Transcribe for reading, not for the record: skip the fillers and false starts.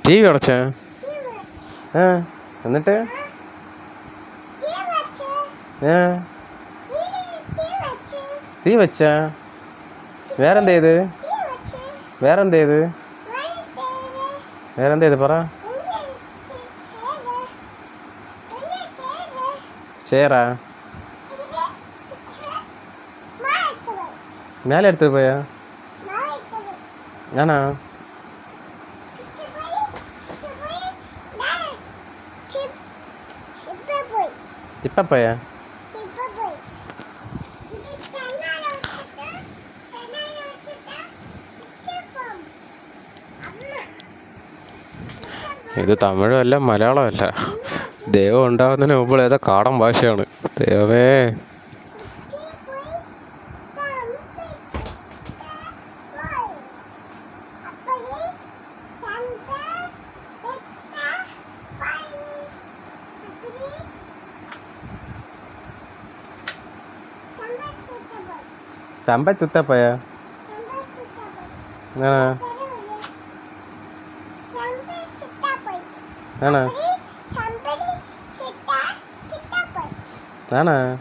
T V അടച്ച എന്നിട്ട് തീ വെച്ച വേറെന്ത് ചെയ്ത് പറ. ചേറാ മേലെ എടുത്ത് പോയാ ഞാനാ ഇപ്പ പോയാ ഇത് തമിഴുമല്ല മലയാളമല്ല. ദൈവം ഉണ്ടാകുന്നതിന് മുമ്പ് ഏതോ കാടൻ ഭാഷയാണ്. ദൈവമേ, sampai tutup apa ya? Nah, mana? Mana?